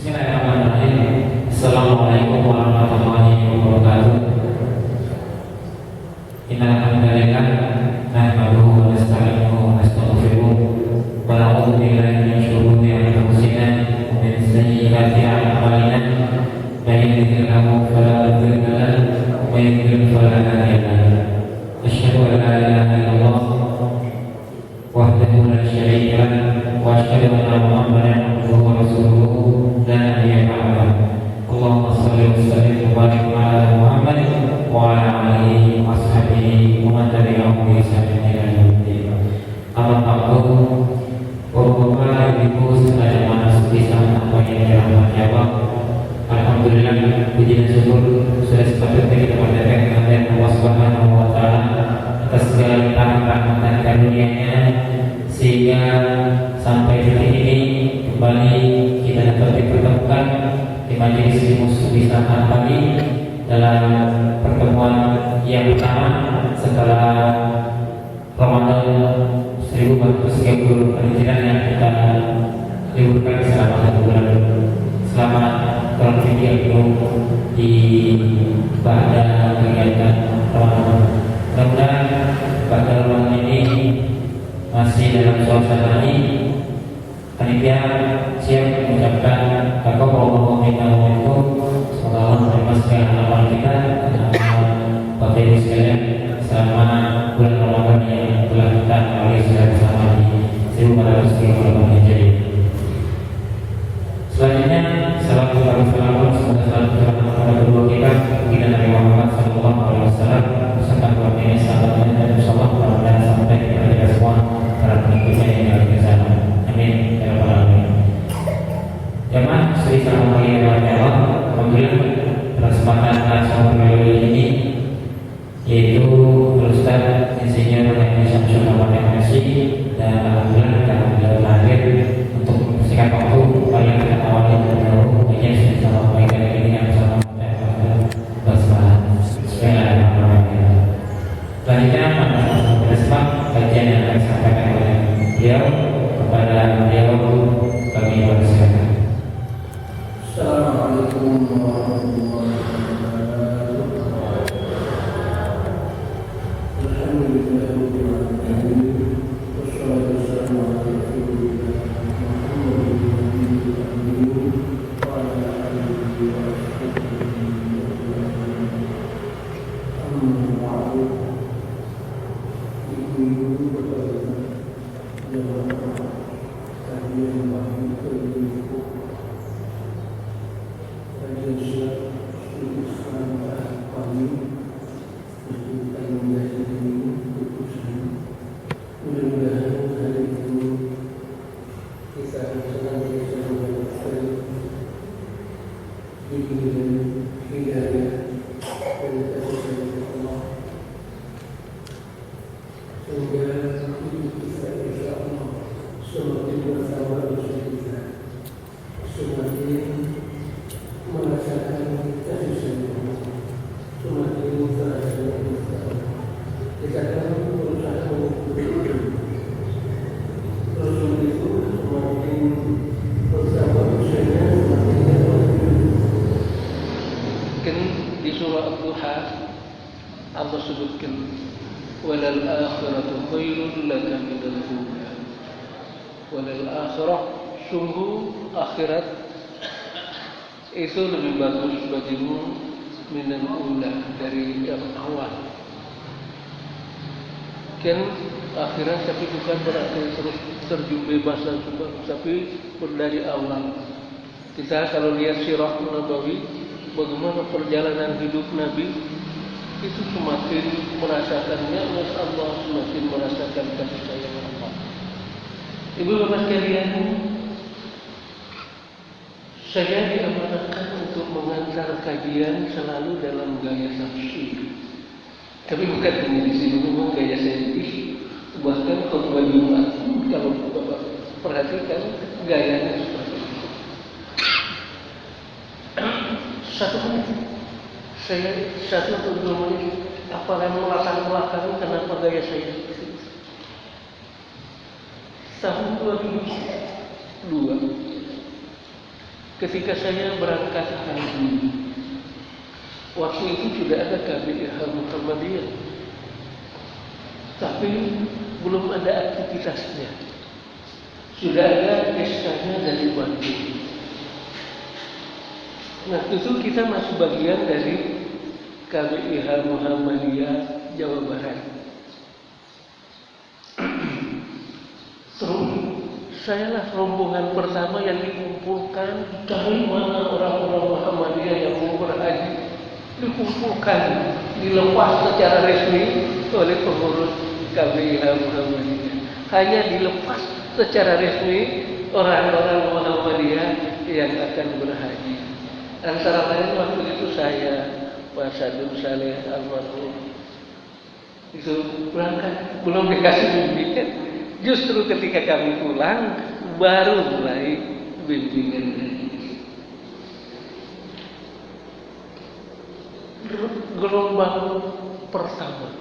Bismillahirrahmanirrahim. Assalamualaikum warahmatullahi wabarakatuh. Innal hamdalillah nahmaduhu wa nasta'inuhu wa nastaghfiruh wa na'udzu billahi min shururi anfusina wa min sayyiati a'malina. May yahdihillahu fala mudilla lahu wa may yudlil fala hadiya lahu. Asyhadu an la ilaha illallah wahdahu la syarika lahu wa asyhadu anna Muhammadan abduhu wa rasuluhu la nabiyya ba'dahu. Allahumma shalli wa sallim wa barik ala Muhammad wa ala alihi wa ashabihi wa man tabi'ahum bi ihsanin ila yaumil Amma ba'du. Bapak, Ibu, saudara sekalian apa yang dirahmati Allah. Alhamdulillah, puji dan syukur sudah sepatutnya kita panjatkan kehadiran Allah Subhanahu wa taala atas segala limpahan rahmat dan karunia-Nya sehingga sampai detik ini kembali kita dapat dipertemukan di majelis ilmu sunnah pagi dalam pertemuan yang pertama setelah Ramadan 1430 hijriah yang kita liburkan selama 1 bulan. Selamat berfikir di pada kegiatan Ramadan. Mudah-mudahan pada Ramadan ini masih dalam suasana ini panitia siap mengucapkan taqabbalallahu minna wa minkum. Semoga Allah menerima segala amal kita dan amal Bapak Ibu sekalian selama bulan Ramadan yang telah kita lalui bersama di 1430 Hijriah. Selanjutnya salam kepada semoga salam kepada kedua kita baginda Nabi Muhammad sallallahu alaihi wasallam beserta keluarganya, sahabatnya dan insyaallah mudah-mudahan sampai kepada kita semua para pengikutnya yang ada di sana. Amin ya rabbal alamin. Jamaah Sri Sallallahu Alaihi Wasallam, alhamdulillah pada kesempatan acara ini yaitu Ustaz Insinyur Haji Syamsul Ahmad MSI dan alhamdulillah kita lahir untuk membersihkan waktu paling kita awali dahulu kajian Sri Sallallahu Alaihi Wasallam ini yang bersama basmalah. Bismillahirrahmanirrahim. Selanjutnya pada sebab kajian yang akan disampaikan oleh beliau kepada beliau kami persilakan. Assalamualaikum warahmatullahi wabarakatuh. Alhamdulillahirabbil alamin. Wassalatu wassalamu ala rasulillah Muhammadin wa ala alihi wa sahbihi amma ba'du. Di surah Ad-Duha Allah sebutkan walal akhiratu khairun laka minal ula. Walal akhirah, sungguh akhirat itu lebih bagus bagimu minal ula, dari yang awal. Kan akhirat tapi bukan berarti terus terjun bebas dan sebagainya, tapi dari awal. Kita kalau lihat sirah Nabawi, bagaimana perjalanan hidup Nabi itu semakin merasakan nikmat Allah, semakin merasakan kasih sayang Allah. Ibu bapak sekalian, saya diamanatkan untuk mengantar kajian selalu dalam gaya tafsir. Tapi bukan hanya di sini, memang gaya saintis. Bahkan khutbah Jumat, kalau bapak perhatikan gayanya seperti itu. Satu atau dua menit apa yang melatar belakang kenapa gaya saya seperti itu. Tahun 2002 ketika saya berangkat haji, waktu itu sudah ada KBIH Muhammadiyah, tapi belum ada aktivitasnya. Sudah ada SK-nya dari Bandung. Nah, itu kita masih bagian dari KBIH Muhammadiyah Jawa Barat. Terus saya lah rombongan pertama yang dikumpulkan. Dari mana orang-orang Muhammadiyah yang mau berhaji, dikumpulkan, dilepas secara resmi oleh pengurus KBIH Muhammadiyah. Hanya dilepas secara resmi orang-orang Muhammadiyah yang akan berhaji. Antara lain waktu itu saya, Pak Sadun Saleh almarhum, itu berangkat, belum dikasih bimbingan. Justru ketika kami pulang baru mulai bimbingan. Gelombang pertama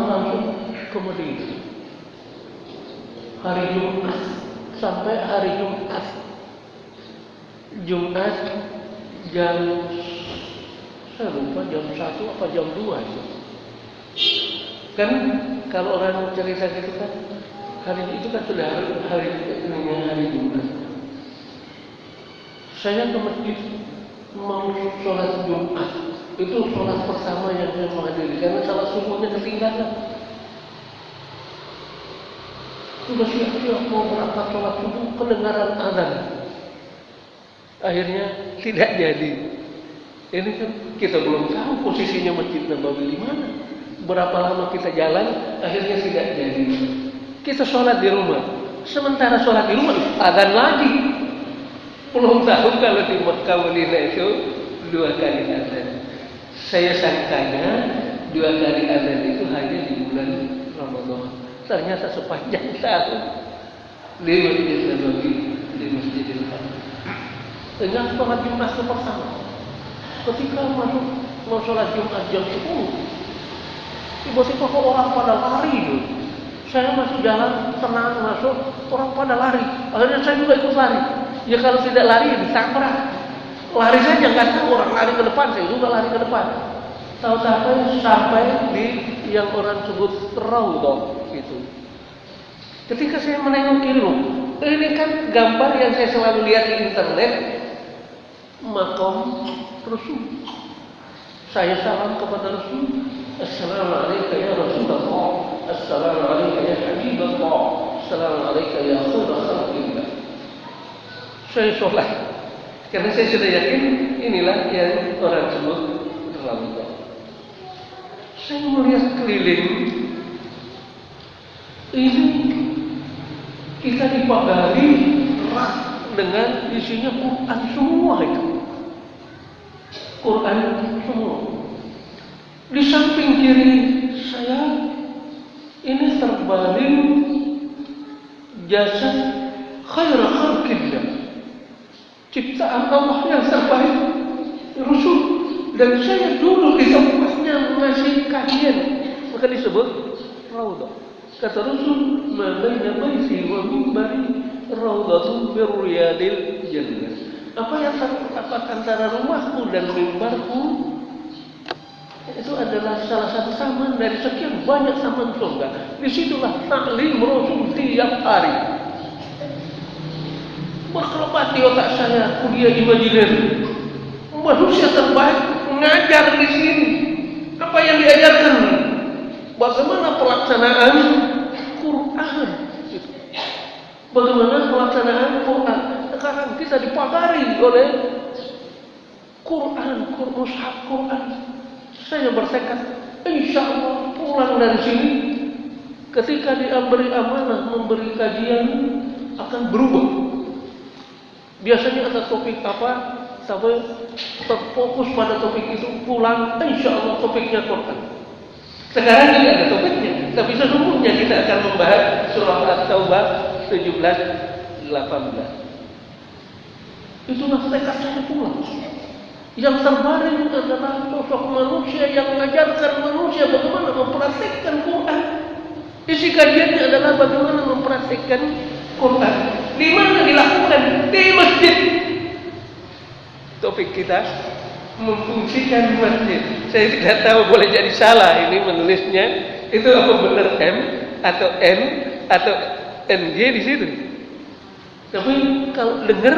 langsung ke Madinah. Hari Jumat sampai hari Jumat jam, saya lupa jam 1 apa jam 2 itu. Kan kalau orang cerita gitu kan, hari itu kan sudah hari Jumat. Saya ke masjid mau sholat Jumat. Itu sholat pertama yang saya menghadiri, karena sholat subuhnya ketinggalan. Sudah siap-siap mau berangkat sholat subuh, kedengaran azan. Akhirnya tidak jadi. Ini kan kita belum tahu posisinya Masjid Nabawi di mana. Berapa lama kita jalan, akhirnya tidak jadi. Kita sholat di rumah. Sementara sholat di rumah, azan lagi. Belum tahu kalau di Mekah Madinah itu 2 kali azan. Saya sangkanya 2 kali azan itu hanya di bulan Ramadan. Ternyata sepanjang tahun di Masjid Nabawi, di Masjidil Haram. Dengan sholat Jumat pertama, ketika mau sholat Jumat jam 10, tiba-tiba kok orang pada lari. Saya masih jalan tenang masuk, orang pada lari. Akhirnya saya juga ikut lari. Ya kalau tidak lari ya ditabrak. Lari saja nggak tahu, orang lari ke depan, saya juga lari ke depan. Tahu-tahu sampai di yang orang sebut Raudhah itu. Ketika saya menengok ini kan gambar yang saya selalu lihat di internet, makam Rasul. Saya salam kepada Rasul. Assalamualaikum ya Rasulullah. Assalamualaikum ya Habibullah. Assalamualaikum ya Khairullah. Saya sholat, karena saya sudah yakin inilah yang orang sebut Raudhah. Saya melihat keliling, ini kita dipagari rak dengan isinya Quran semua itu. Quran semua. Di samping kiri saya ini terbaring jasad khairul khalqillah, ciptaan Allah yang terbaik, Rasul. Dan saya dulu di tempatnya mengasih kajian, maka disebut Raudhah. Kata Rasul, "Ma baina baiti wa minbari raudhatun min riyadil jannah." Apa yang terdapat antara rumahku dan mimbarku itu adalah salah satu taman dari sekian banyak taman surga. Disitulah taklim Rasul tiap hari. Berkelebat di otak saya kuliah imajiner. Manusia terbaik mengajar di sini. Apa yang diajarkan? Bagaimana pelaksanaan Quran? Bagaimana pelaksanaan Quran? Sekarang kita dipagari oleh Quran, mushaf Quran. Saya bertekad, insya Allah pulang dari sini, ketika diberi amanah memberi kajian akan berubah. Biasanya ada topik apa, sampai terfokus pada topik itu, pulang, insya Allah topiknya Quran. Sekarang tidak ada topiknya, tapi sesungguhnya kita akan membahas surah At-Taubah 17-18. Itulah tekad saya pulang. Yang terbaring adalah sosok manusia yang mengajarkan manusia bagaimana mempraktikkan Quran. Isi kajiannya adalah bagaimana mempraktikkan Quran di mana dilakukan? Di masjid. Topik kita memfungsikan masjid. Saya tidak tahu, boleh jadi salah ini menulisnya. Itu apa benar M atau N atau NG di situ? Tapi kalau dengar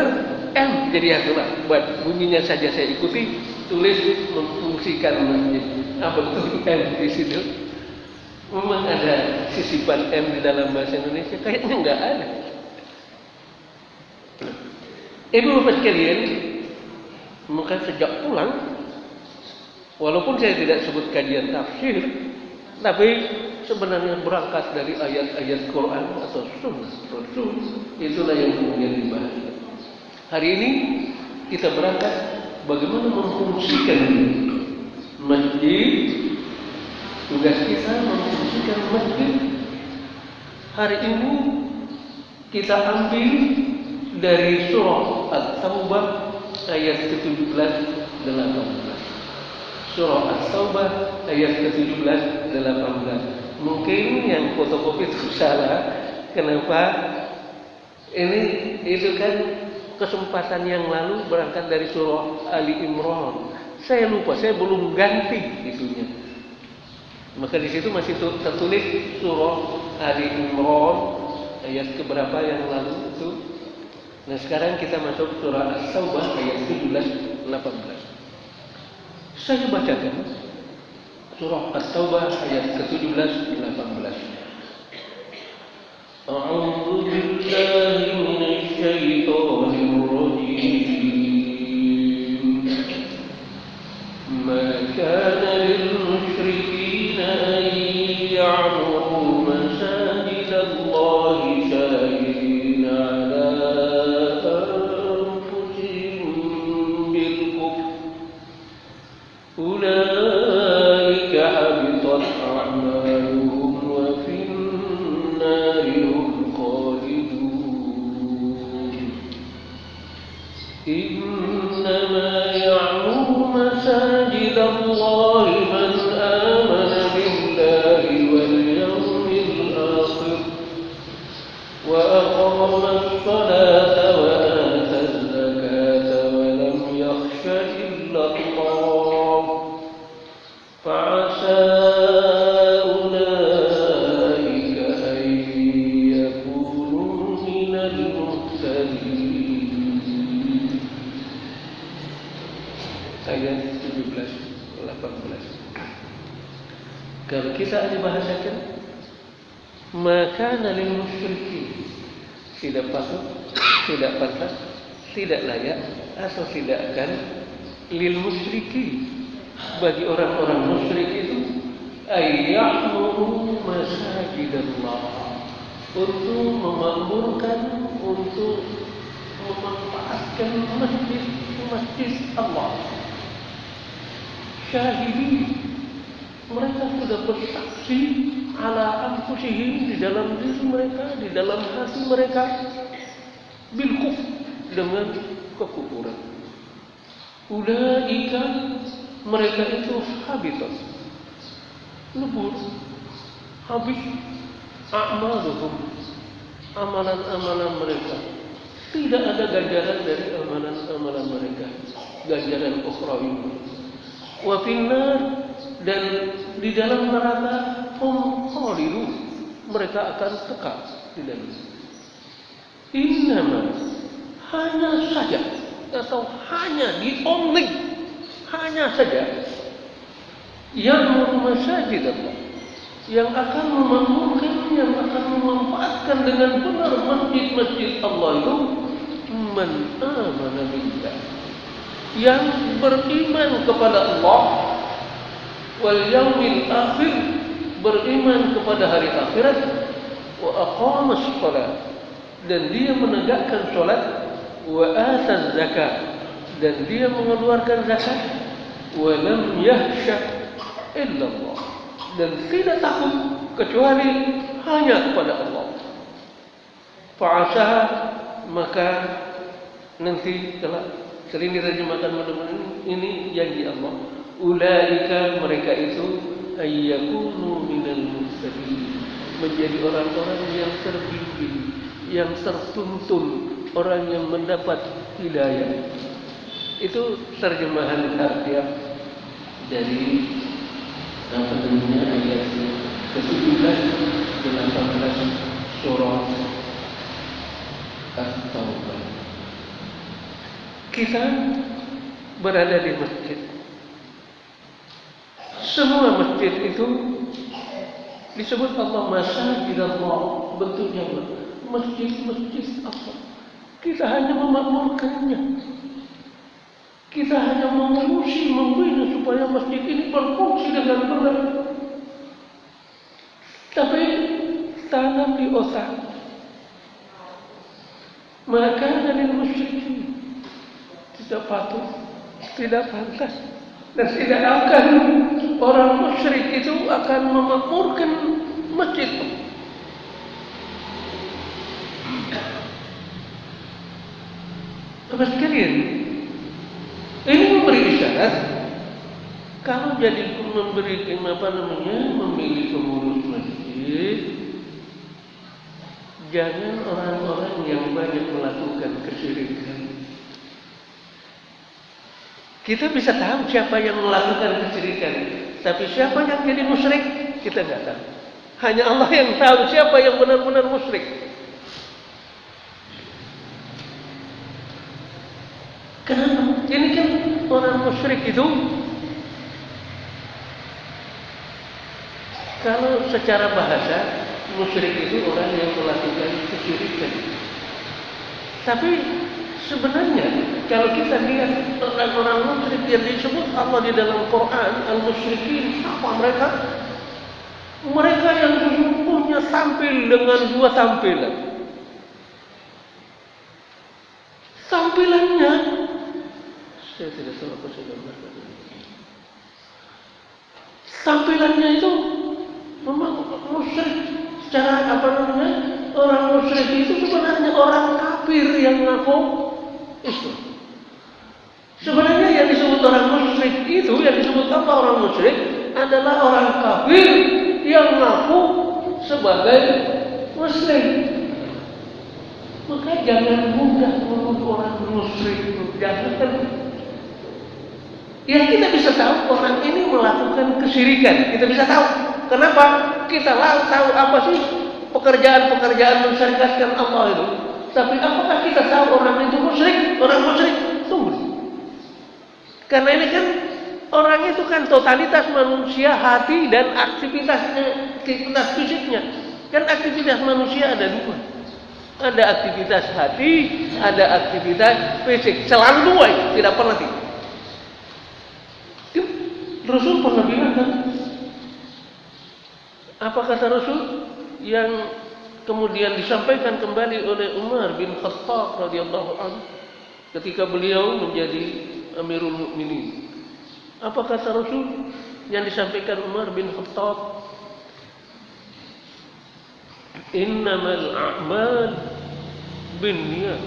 M jadi aturan. Buat bunyinya saja saya ikuti. Tulis memfungsikan masjid. Apa betul M di situ? Memang ada sisipan M di dalam bahasa Indonesia? Kayaknya enggak ada. Ibu bapak sekalian, maka sejak pulang, walaupun saya tidak sebut kajian tafsir, tapi sebenarnya berangkat dari ayat-ayat Quran atau sunnah Rasul, itulah yang kemudian dibahas. Hari ini kita berangkat bagaimana memfungsikan masjid. Tugas kita memfungsikan masjid. Hari ini kita ambil dari surah At-Taubah ayat ke-17 18. Surah At-Taubah ayat ke-17 18. Mungkin yang fotokopi itu salah. Kenapa? Itu kan kesempatan yang lalu berangkat dari surah Ali Imran. Saya lupa, saya belum ganti itunya. Maka di situ masih tertulis surah Ali Imran ayat keberapa yang lalu itu. Nah sekarang kita masuk surah At-Taubah ayat 17 18. Saya bacakan surah At-Taubah ayat ke-17 18. A'udzu billahi minasy syaithanir rajim. Ma kana lil musyrikin an ya'muru masajid Allah syahidin 'ala أولئك حبطت أعمالهم وفي النار هم خالدون إنما يعمر مساجد الله من آمن بالله واليوم الآخر وأقام الصلاة وآتى الزكاة ولم يخش إلا الله فعسى أولئك أن يكونوا من المهتدين. Ayat 17-18. Kalau kita dibahasakan, maka lil musyrikin, tidak patut, tidak pantas, tidak layak atau tidak akan lil musyrikin, bagi orang-orang musyrik itu ayya'muru masajidallah, untuk memakmurkan, untuk memanfaatkan masjid Allah. Syahidi, mereka sudah bersaksi ala anfusihim, di dalam diri mereka, di dalam hati mereka, bil kufr, dengan kekufuran. Ulaika, mereka itu habitat, lebur, habis a'maluhum, amalan-amalan mereka. Tidak ada ganjaran dari amalan-amalan mereka, ganjaran ukhrawi. Wa finnar, dan di dalam neraka hum khalidun, mereka akan kekal di dalam. Innama, hanya saja atau hanya the only, hanya saja yang masjid Allah, yang akan memakmurkan, yang akan memanfaatkan dengan benar masjid-masjid Allah itu man amana billah, yang beriman kepada Allah, wal yaumil akhir, beriman kepada hari akhirat, wa aqamas shalah, dan dia menegakkan salat, wa ataz zakat, dan dia mengeluarkan zakat, wa lam yakhsha illa Allah, dan tidak takut kecuali hanya kepada Allah. Fa'asa, maka nanti kelak, sering diterjemahkan mudah-mudahan ini janji Allah. Ulaika, mereka itu ayyakunu minal muhtadin, menjadi orang-orang yang terbimbing, yang tertuntun, orang yang mendapat hidayah. Itu terjemahan harfiah dari ayat ke-17 18 surah At-Taubah. Kita berada di masjid. Semua masjid itu disebut Allah Masjidallah, bentuknya masjid-masjid Allah. Kita hanya memakmurkannya. Kita hanya mengurusi, membina supaya masjid ini berfungsi dengan benar. Tapi tanam di otak, maka dari musyrikin tidak patut, tidak pantas, dan tidak akan orang musyrik itu akan memakmurkan masjid. Apa sekalian? Ini memberi isyarat kalau jadi memilih pengurus masjid, jangan orang-orang yang banyak melakukan kesyirikan. Kita bisa tahu siapa yang melakukan kesyirikan, tapi siapa yang jadi musyrik kita nggak tahu. Hanya Allah yang tahu siapa yang benar-benar musyrik. Kenapa? Ini kan orang musyrik itu, kalau secara bahasa musyrik itu orang yang melakukan kesyirikan. Tapi sebenarnya kalau kita lihat orang-orang musyrik yang disebut Allah di dalam Quran, al-musyrikin, apa mereka? Mereka yang sesungguhnya tampil dengan dua tampilan. Tampilannya, saya tidak tahu apa saya gambarkan. Tampilannya itu memang musyrik. Secara orang musyrik itu sebenarnya orang kafir yang ngaku Islam. Sebenarnya yang disebut orang musyrik itu, yang disebut apa orang musyrik adalah orang kafir yang ngaku sebagai Muslim. Maka jangan mudah menuduh orang musyrik. Jangan. Ya kita bisa tahu orang ini melakukan kesyirikan. Kita bisa tahu. Kenapa? Kita tahu apa sih pekerjaan-pekerjaan mensyarikatkan Allah itu. Tapi apakah kita tahu orang itu musyrik? Orang musyrik tunggu. Karena ini kan orang itu kan totalitas manusia, hati dan aktivitasnya, aktivitas fisiknya. Kan aktivitas manusia ada dua. Ada aktivitas hati, ada aktivitas fisik. Selalu dua, tidak pernah tiga. Rasul pernah bilang kan? Apa kata Rasul yang kemudian disampaikan kembali oleh Umar bin Khattab radhiyallahu anhu ketika beliau menjadi Amirul Mukminin? Apa kata Rasul yang disampaikan Umar bin Khattab? Innamal a'mal binniyat.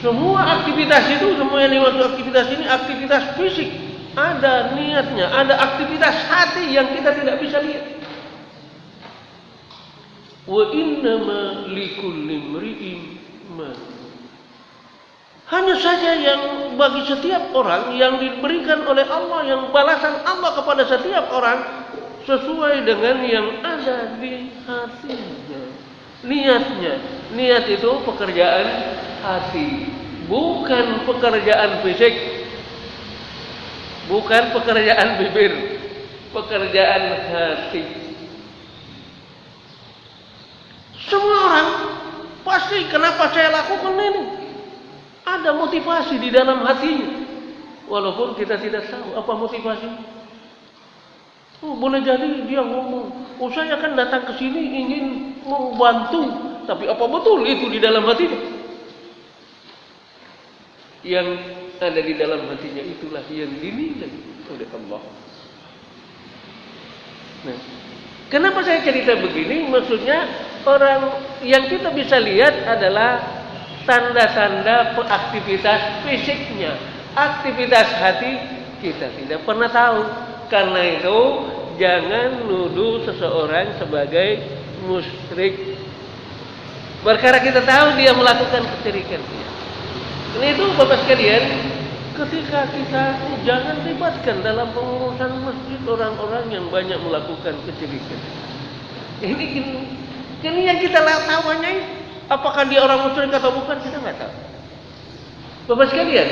Semua aktivitas itu, semua yang dimaksud aktivitas ini aktivitas fisik. Ada niatnya, ada aktivitas hati yang kita tidak bisa lihat. Wa innama likulli imri'in ma. Hanya saja yang bagi setiap orang yang diberikan oleh Allah, yang balasan Allah kepada setiap orang sesuai dengan yang ada di hatinya. Niatnya, niat itu pekerjaan hati, bukan pekerjaan fisik. Bukan pekerjaan bibir, pekerjaan hati. Semua orang pasti kenapa saya lakukan ini? Ada motivasi di dalam hatinya. Walaupun kita tidak tahu apa motivasinya. Boleh jadi dia ngomong, saya akan datang ke sini ingin membantu, tapi apa betul itu di dalam hatinya? Yang ada di dalam hatinya itulah yang dinilai oleh Allah. Nah, kenapa saya cerita begini? Maksudnya orang yang kita bisa lihat adalah tanda-tanda aktivitas fisiknya, aktivitas hati kita tidak pernah tahu. Karena itu jangan nuduh seseorang sebagai musyrik. Perkara kita tahu dia melakukan kesyirikan. Ini itu Bapak sekalian, ketika kita jangan libatkan dalam pengurusan masjid orang-orang yang banyak melakukan kesyirikan. Ini yang kita tahu hanya apakah dia orang musyrik atau bukan, kita nggak tahu. Bapak sekalian,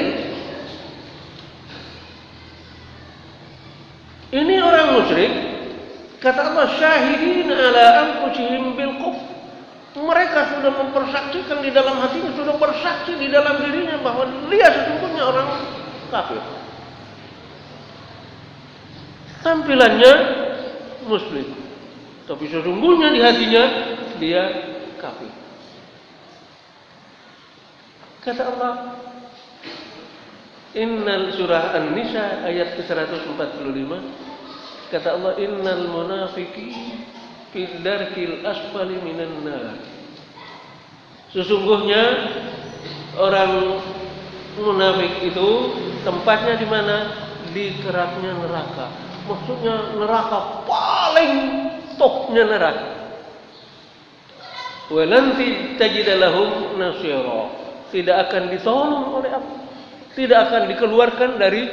ini orang musyrik, kata Allah, syahidin ala anfusihim bil kufr. Mereka sudah mempersaksikan di dalam hatinya, sudah bersaksi di dalam dirinya bahwa dia sesungguhnya orang kafir. Tampilannya muslim, tapi sesungguhnya di hatinya dia kafir. Kata Allah, Innal surah An-Nisa ayat ke-145, kata Allah, innal munafiqin fi darkil asfali minan nar. Sesungguhnya orang munafik itu tempatnya di mana? Di keraknya neraka. Maksudnya neraka paling topnya neraka. Walanti tajidalahum nasira. Tidak akan ditolong oleh apa? Tidak akan dikeluarkan dari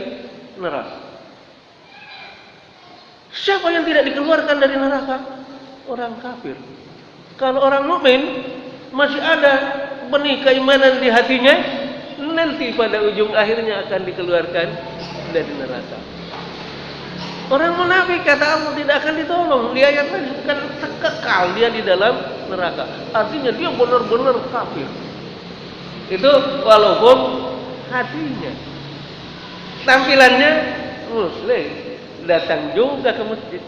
neraka. Siapa yang tidak dikeluarkan dari neraka? Orang kafir. Kalau orang mukmin masih ada benih keimanan di hatinya, nanti pada ujung akhirnya akan dikeluarkan dari neraka. Orang munafik kata Allah tidak akan ditolong. Dia yang akan kekal dia di dalam neraka. Artinya dia benar-benar kafir. Itu walaupun hatinya, tampilannya muslim, datang juga ke masjid,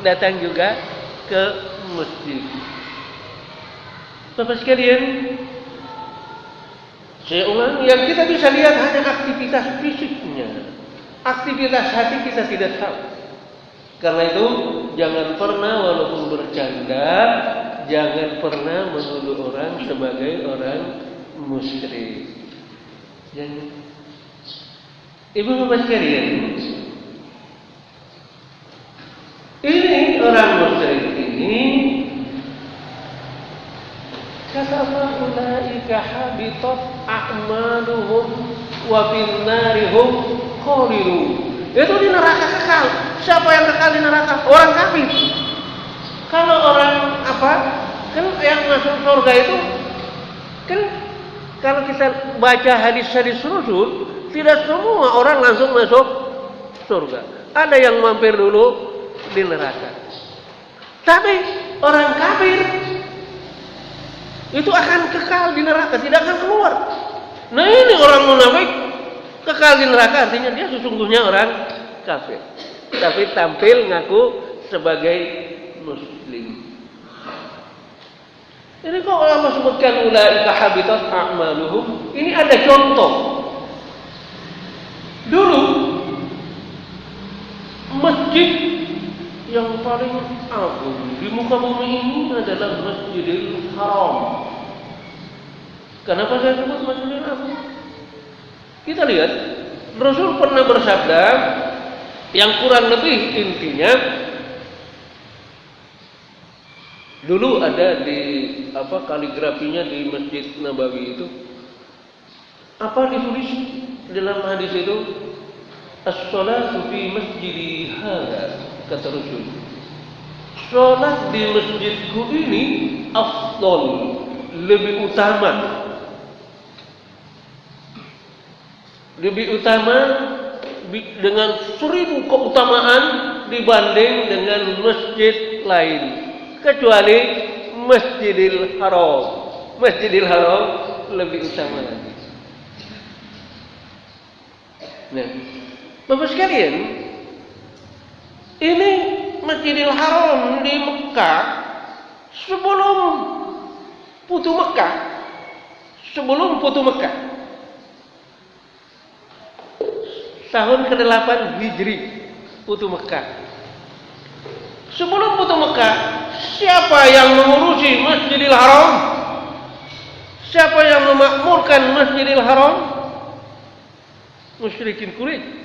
datang juga ke masjid. Bapak sekalian, saya ulang, yang kita bisa lihat hanya aktivitas fisiknya, aktivitas hati kita tidak tahu. Karena itu jangan pernah walaupun bercanda, jangan pernah menuduh orang sebagai orang musyrik. Jangan. Ibu bapak sekalian, ini orang musyrik ini, kata Allah, ulaika habitat a'maluhum wa fin narihum khalidun. Itu di neraka kekal. Siapa yang kekal di neraka? Orang kafir. Kalau orang apa? Kan yang masuk surga itu kan kalau kita baca hadis-hadis Rasul, tidak semua orang langsung masuk surga. Ada yang mampir dulu di neraka. Tapi orang kafir itu akan kekal di neraka, tidak akan keluar. Nah ini orang munafik kekal di neraka, artinya dia sesungguhnya orang kafir. Tapi tampil ngaku sebagai muslim. Ini kok Allah sebutkan ulaika habitat a'maluhum. Ini ada contoh. Dulu masjid yang paling agung di muka bumi ini adalah Masjidil Haram. Kenapa saya sebut Masjidil Haram? Kita lihat, Rasul pernah bersabda yang kurang lebih intinya, dulu ada di kaligrafinya di Masjid Nabawi itu, apa ditulis dalam hadis itu? As-salatu fi masjidi hadza, kata Rasul. Salat di masjidku ini afdal, lebih utama. Lebih utama dengan 1000 keutamaan dibanding dengan masjid lain, kecuali Masjidil Haram. Masjidil Haram lebih utama lagi. Nah, Bapak sekalian, ini Masjidil Haram di Mekah sebelum Futuh Mekah. Sebelum Futuh Mekah. Tahun ke-8 Hijri Futuh Mekah. Sebelum Futuh Mekah, siapa yang mengurusi Masjidil Haram? Siapa yang memakmurkan Masjidil Haram? Musyrikin Quraisy.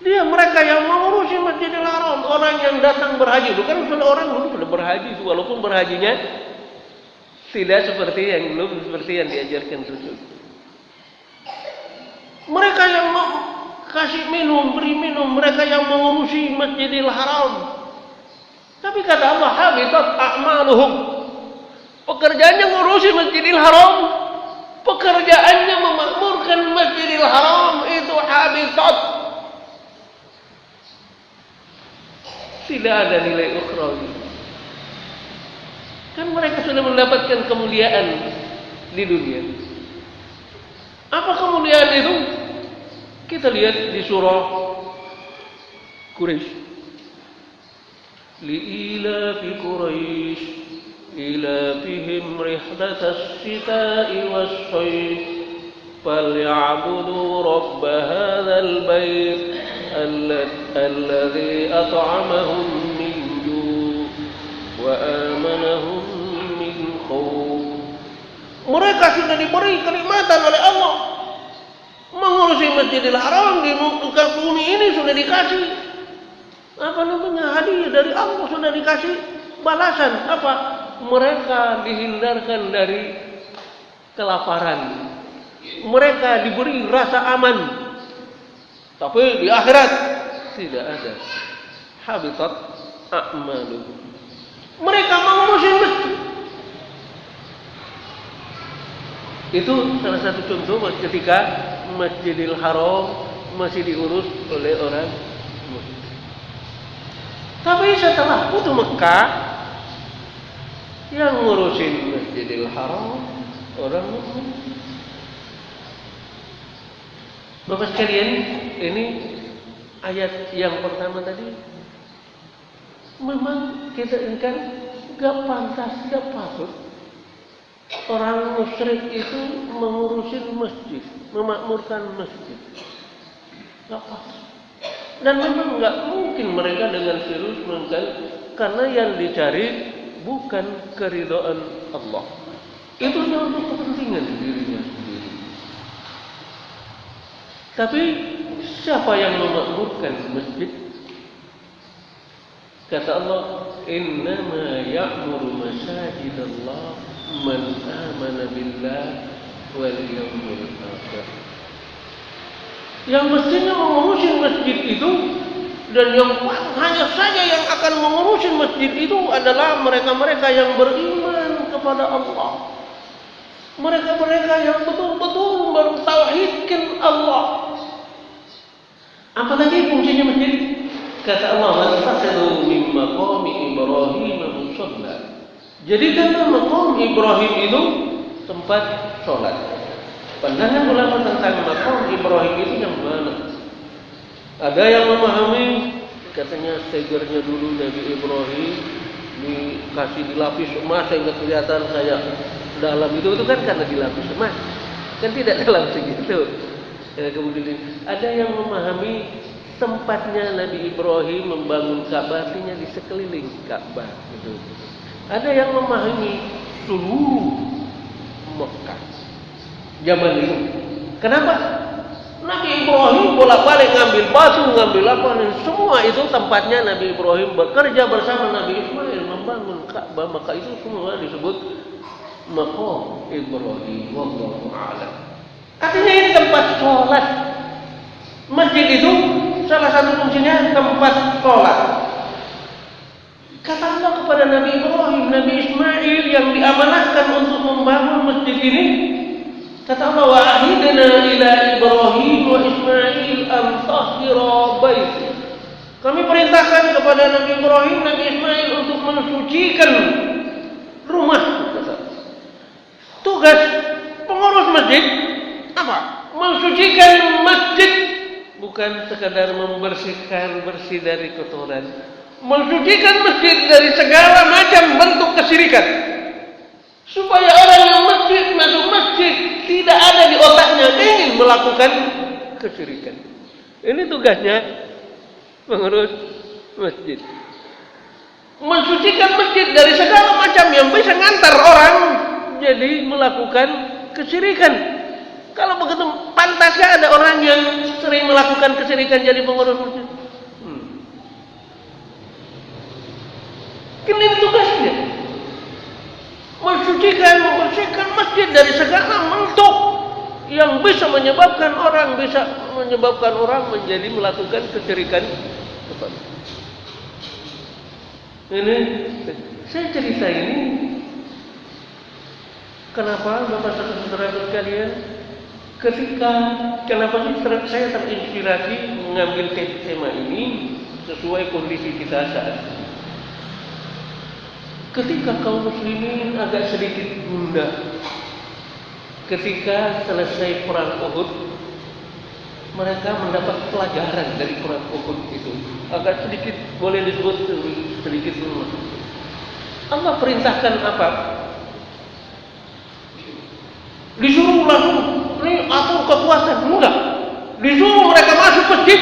Mereka yang mengurusi Masjidil Haram, orang yang datang berhaji. Bukan sudah orang dulu sudah berhaji, walaupun berhajinya tidak seperti yang diajarkan Rasul. Mereka yang kasih minum, beri minum, mereka yang mengurusi Masjidil Haram. Tapi kata Allah, habitat a'maluhum. Pekerjaannya ngurusi Masjidil Haram, pekerjaannya memakmurkan Masjidil Haram itu habitat. Tidak ada nilai ukhrawi. Kan mereka sudah mendapatkan kemuliaan di dunia. Apa kemuliaan itu? Kita lihat di surah Quraisy. Li'ilafi Quraisy ilafihim rihlatas shita'i was-sayf falyabudu rabb hadzal bait alladzi at'amahum min ju' wa amanahum min khauf. Mereka sudah diberi kenikmatan oleh Allah mengurusi Masjidil Haram di muka bumi ini, sudah dikasih hadiah dari Allah, sudah dikasih balasan apa? Mereka dihindarkan dari kelaparan, mereka diberi rasa aman. Tapi di akhirat tidak ada habitat a'maluhum. Mereka mengurusi masjid. Itu salah satu contoh ketika Masjidil Haram masih diurus oleh orang muslim. Tapi setelah Futuh Mekah, yang ngurusin Masjidil Haram orang muslim. Bapak sekalian, ini ayat yang pertama tadi memang kita ingat gak pantas, gak patut orang musyrik itu mengurusin masjid, memakmurkan masjid. Gak patut. Dan memang gak mungkin mereka dengan serius melakukan, karena yang dicari bukan keridhaan Allah. Itu untuk kepentingan dirinya sendiri. Tapi siapa yang memakmurkan masjid? Kata Allah, innama ya'muru masajidallah man amana billah wal yawmil akhir. Yang mestinya mengurusi masjid itu, dan yang hanya saja yang akan mengurusi masjid itu adalah mereka-mereka yang beriman kepada Allah. Mereka-mereka yang betul-betul bertauhidkan Allah. Apa tadi fungsinya masjid? Kata Allah, "Wattakhidhu min maqami Ibrahim musalla." Jadikanlah maqam Ibrahim itu tempat sholat. Pandangan ulama tentang maqam Ibrahim itu yang mana? Ada yang memahami, katanya segernya dulu Nabi Ibrahim dikasih dilapis emas sehingga kelihatan kayak dalam itu kan karena dilapis emas, kan tidak dalam segitu. Kemudian ada yang memahami tempatnya Nabi Ibrahim membangun Ka'bah artinya di sekeliling Ka'bah gitu. Ada yang memahami seluruh Mekah zaman itu. Kenapa? Nabi Ibrahim bolak-balik ngambil batu, ngambil apa, dan semua itu tempatnya Nabi Ibrahim bekerja bersama Nabi Ismail membangun Ka'bah. Maka itu semua disebut Maqam Ibrahim. Wallahu a'lam. Artinya ini tempat sholat. Masjid itu salah satu fungsinya tempat sholat. Kata Allah kepada Nabi Ibrahim, Nabi Ismail yang diamanahkan untuk membangun masjid ini, kata Allah, wa ahidna ila Ibrahim wa Ismail an tahhira baiti. Kami perintahkan kepada Nabi Ibrahim, Nabi Ismail untuk mensucikan rumah. Tugas pengurus masjid apa? Mensucikan masjid, bukan sekadar bersih dari kotoran. Mensucikan masjid dari segala macam bentuk kesyirikan. Supaya orang yang masuk masjid tidak ada di otaknya ingin melakukan kesyirikan. Ini tugasnya pengurus masjid. Mensucikan masjid dari segala macam yang bisa ngantar orang jadi melakukan kesyirikan. Kalau begitu pantaskah ada orang yang sering melakukan kesyirikan jadi pengurus masjid? Ini tugasnya. Mensucikan, membersihkan masjid dari segala bentuk yang bisa menyebabkan orang menjadi melakukan kesyirikan kepada. Ini saya cerita ini kenapa Bapak saudara sekalian, kenapa saya terinspirasi mengambil tema ini sesuai kondisi kita saat ini. Ketika kaum muslimin agak sedikit gundah ketika selesai perang Uhud, mereka mendapat pelajaran dari perang Uhud itu. Agak sedikit boleh disebut sedikit lemah. Allah perintahkan apa? Disuruh langsung ini atur kekuatan, enggak. Disuruh mereka masuk masjid.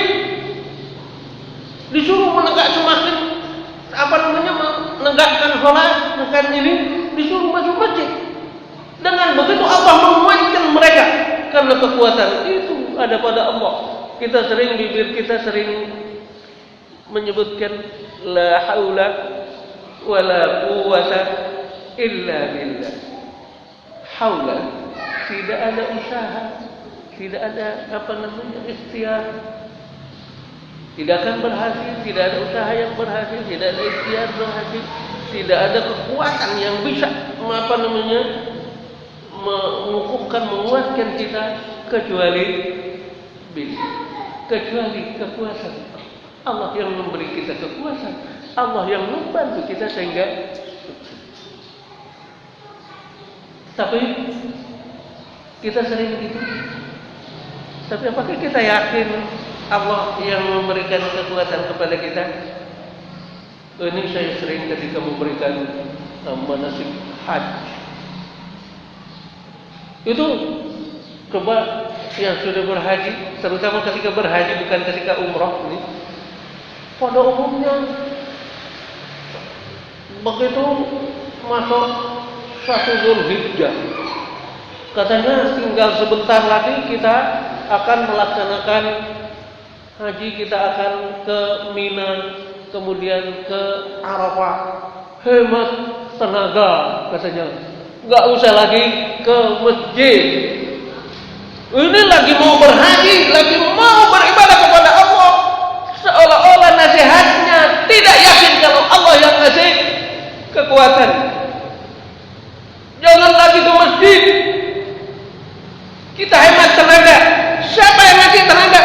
Disuruh menegakkan sholat, menegakkan ini, disuruh masuk masjid. Dengan begitu Allah menguatkan mereka karena kekuatan itu ada pada Allah. Bibir kita sering menyebutkan la haula wala quwwata illa billah. Haula, tidak ada usaha, tidak ada ikhtiar. Tidak akan berhasil, tidak ada usaha yang berhasil, tidak ada ikhtiar berhasil, tidak ada kekuatan yang bisa mengukuhkan, menguatkan kita kecuali kekuasaan Allah yang memberi kita kekuasaan, Allah yang membantu kita sehingga sukses. Tapi kita sering begitu. Tapi apakah kita yakin Allah yang memberikan kekuatan kepada kita? Ini saya sering ketika memberikan manasik haji. Itu coba yang sudah berhaji, terutama ketika berhaji bukan ketika umrah ini. Pada umumnya begitu masuk 1 Zulhijjah, katanya tinggal sebentar lagi kita akan melaksanakan haji, kita akan ke Mina, kemudian ke Arafah. Hemat tenaga katanya, nggak usah lagi ke masjid. Ini lagi mau berhaji, lagi mau beribadah kepada Allah, seolah-olah nasihatnya tidak yakin kalau Allah yang ngasih kekuatan. Jangan lagi ke masjid, kita hemat tenaga. Siapa yang ngasih tenaga?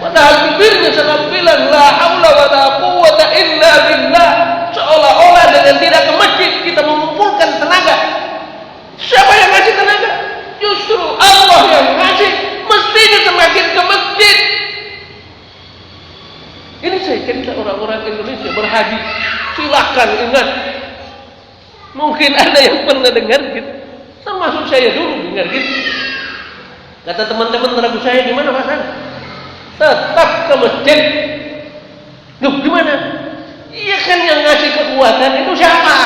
Padahal bibirnya sedang bilang la haula wala quwwata illa billah, seolah-olah dengan tidak ke masjid kita mengumpulkan tenaga. Siapa yang ngasih tenaga? Justru Allah yang ngasih. Mestinya semakin ke masjid. Ini saya cerita orang-orang Indonesia berhaji. Silakan ingat. Mungkin ada yang pernah dengar gitu. Termasuk saya dulu dengar gitu. Kata teman-teman ragu saya, gimana Mas? Tetap ke masjid. Loh gimana? Iya kan yang ngasih kekuatan itu siapa?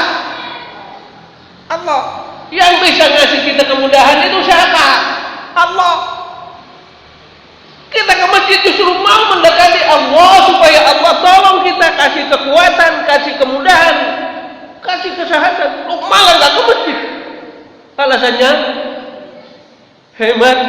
Allah. Yang bisa ngasih kita kemudahan itu siapa? Allah. Kita ke masjid justru mau mendekati Allah supaya Allah tolong kita, kasih kekuatan, kasih kemudahan, kasih kesehatan. Loh, malah nggak ke masjid. Alasannya hemat.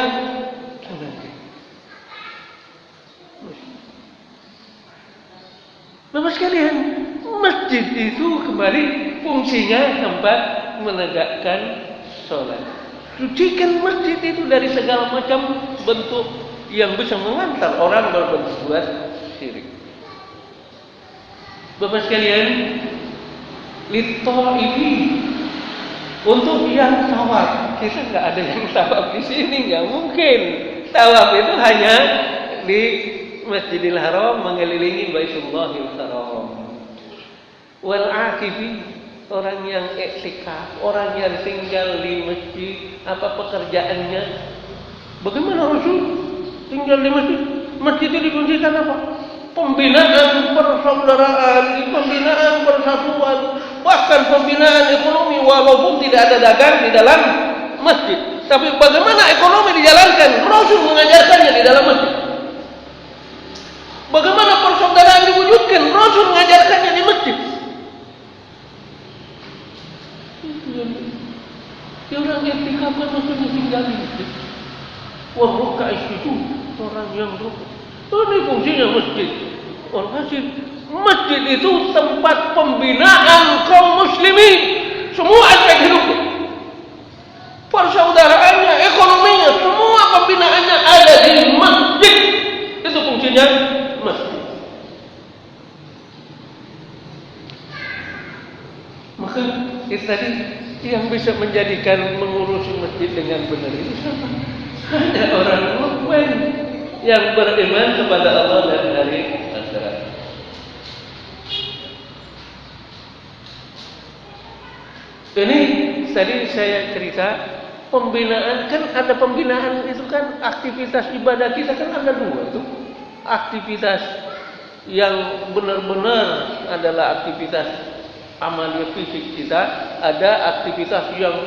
Bapak sekalian, masjid itu kembali fungsinya tempat menegakkan sholat. Sucikan masjid itu dari segala macam bentuk yang bisa mengantar orang berbuat syirik. Bapak sekalian, ini untuk yang tawaf, kita nggak ada yang tawaf di sini, nggak mungkin. Tawaf itu hanya di Masjidil Haram mengelilingi Baitullahil Haram. Wal akifi, orang yang iktikaf, orang yang tinggal di masjid, apa pekerjaannya? Bagaimana Rasul tinggal di masjid? Masjid itu difungsikan apa? Pembinaan persaudaraan, pembinaan persatuan, bahkan pembinaan ekonomi walaupun tidak ada dagang di dalam masjid. Tapi bagaimana ekonomi dijalankan? Rasul mengajarkannya di dalam masjid. Bagaimana persaudaraan diwujudkan? Rasul mengajarkannya di masjid. Ya orang i'tikaf kan maksudnya tinggal di masjid. Wah, rukais itu orang yang rukais. Ini fungsinya masjid. Orang masjid itu tempat pembinaan kaum muslimin, semua aspek hidupnya, persaudaraannya, ekonominya, semua pembinaannya ada di masjid. Itu fungsinya masjid. Maka itu tadi yang bisa menjadikan mengurusi masjid dengan benar itu siapa? Ada orang mukmin yang beriman kepada Allah dan hari akhirat. Ini tadi saya cerita pembinaan, kan ada pembinaan itu kan aktivitas ibadah kita kan ada dua itu. Aktivitas yang benar-benar adalah aktivitas amalia fisik kita, ada aktivitas yang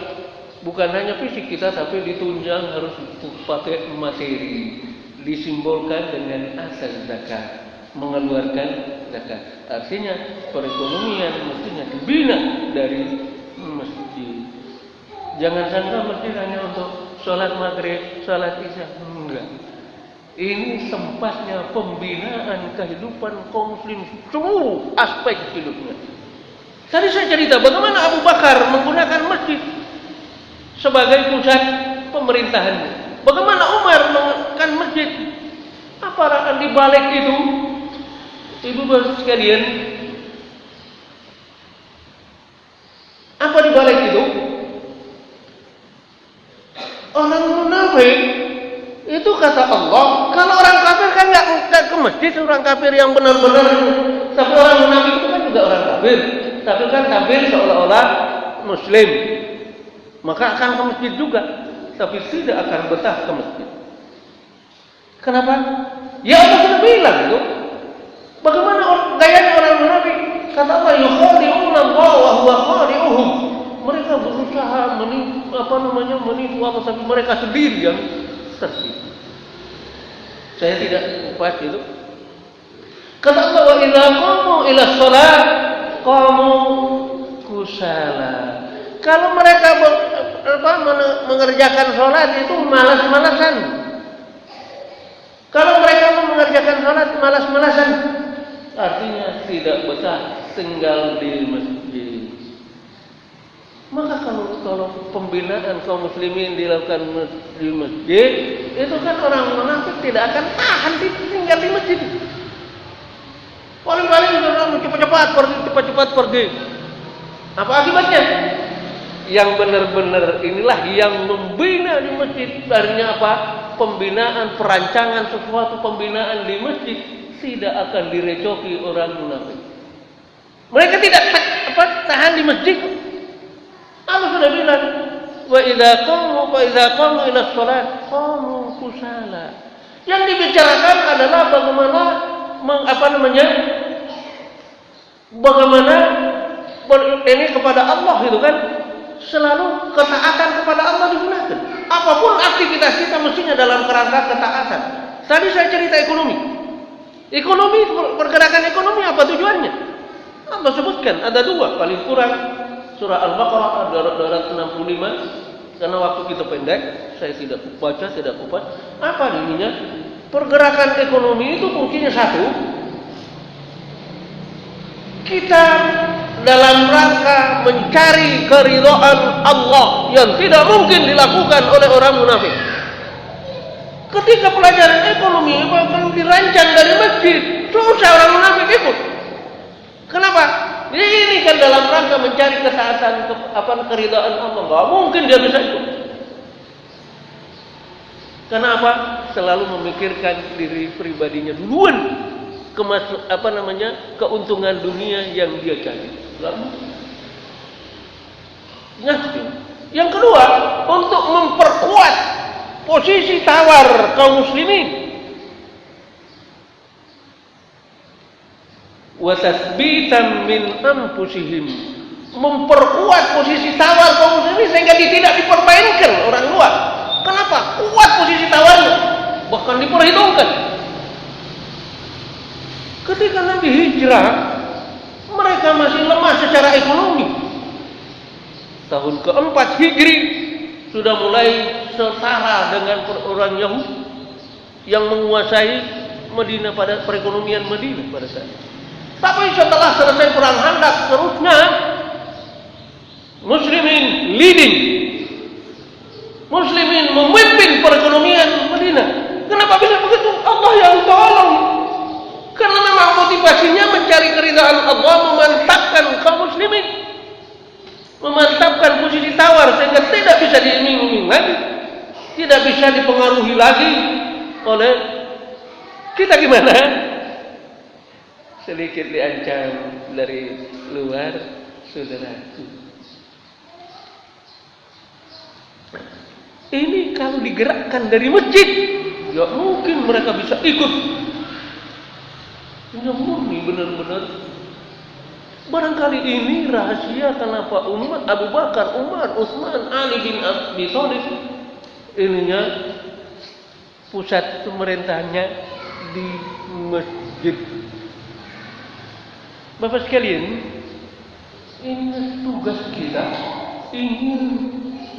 bukan hanya fisik kita tapi ditunjang harus pakai materi, disimbolkan dengan asas zakat, mengeluarkan zakat. Artinya perekonomian mestinya dibina dari masjid. Jangan sangka masjid hanya untuk sholat maghrib, sholat isya, enggak. Ini tempatnya pembinaan kehidupan kaum muslim, seluruh aspek hidupnya. Tadi saya cerita bagaimana Abu Bakar menggunakan masjid sebagai pusat pemerintahannya. Bagaimana Umar menggunakan masjid. Apa di balik itu, ibu-ibu sekalian? Apa di balik itu? Orang munafik itu kata Allah, kalau orang kafir kan nggak ke masjid, orang kafir yang benar-benar. Tapi orang munafik itu kan juga orang kafir. Tapi kan kafir seolah-olah muslim, maka akan ke masjid juga, tapi tidak akan betah ke masjid. Kenapa? Ya Allah sudah bilang itu. Bagaimana gayanya orang munafik? Kata Allah, yukhadi'una Allah wa huwa khadi'uhum. Mereka berusaha menipu Allah, tapi mereka sendiri yang tertipu. Saya tidak kupas itu. Kata Allah, wa idza qamu ila shalah qamu kusala. Kalau mereka mengerjakan sholat itu malas-malasan. Kalau mereka mengerjakan sholat malas-malasan, artinya tidak betah tinggal di masjid. Maka kalau pembinaan kaum muslimin dilakukan di masjid, itu kan orang munafik tidak akan tahan tinggal di masjid. Paling-paling orang cepat-cepat pergi. Apa akibatnya? Yang benar-benar inilah yang membina di masjid. Darinya apa? Pembinaan, perancangan sesuatu pembinaan di masjid tidak akan direcoki orang munafik. Mereka tidak tahan di masjid. Allah sudah bilang, wa idza qamu ila shalat qamu kusala. Yang dibicarakan adalah bagaimana ini kepada Allah itu kan, selalu ketaatan kepada Allah digunakan. Apapun aktivitas kita mestinya dalam kerangka ketaatan. Tadi saya cerita ekonomi. Pergerakan ekonomi apa tujuannya? Allah sebutkan ada dua paling kurang. Surah Al-Baqarah 265. Karena waktu kita pendek, saya tidak baca, tidak kupas. Apa ininya? Pergerakan ekonomi itu fungsinya satu. Kita dalam rangka mencari keridhaan Allah yang tidak mungkin dilakukan oleh orang munafik. Ketika pelajaran ekonomi akan dirancang dari masjid, susah orang munafik ikut. Kenapa? Ini kan dalam rangka mencari ketaatan keridhaan Allah. Enggak mungkin dia bisa ikut. Kenapa? Selalu memikirkan diri pribadinya duluan. Keuntungan dunia yang dia cari. Yang kedua, untuk memperkuat posisi tawar kaum muslimin. Wa tathbitan min anfusihim, memperkuat posisi tawar kaum muslimin sehingga tidak dipermainkan orang luar. Kenapa? Kuat posisi tawarnya, bahkan diperhitungkan. Ketika Nabi hijrah, mereka masih lemah secara ekonomi. tahun ke-4 Hijri sudah mulai setara dengan orang Yahudi yang menguasai Madinah pada perekonomian Madinah pada saat itu. Tapi setelah selesai perang Khandaq terusnya Muslimin leading, Muslimin memimpin perekonomian Madinah. Kenapa bisa begitu? Allah yang tolong. Karena memang motivasinya mencari keridhaan Allah, memantapkan kaum muslimin, memantapkan posisi tawar sehingga tidak bisa diiming-iming lagi, tidak bisa dipengaruhi lagi oleh kita. Gimana? Sedikit diancam dari luar, saudaraku. Ini kalau digerakkan dari masjid, ya mungkin mereka bisa ikut. Ini murni benar-benar. Barangkali ini rahasia kenapa umat Abu Bakar, Umar, Utsman, Ali bin Abi Thalib ininya pusat pemerintahannya di masjid. Bapak sekalian, ini tugas kita ingin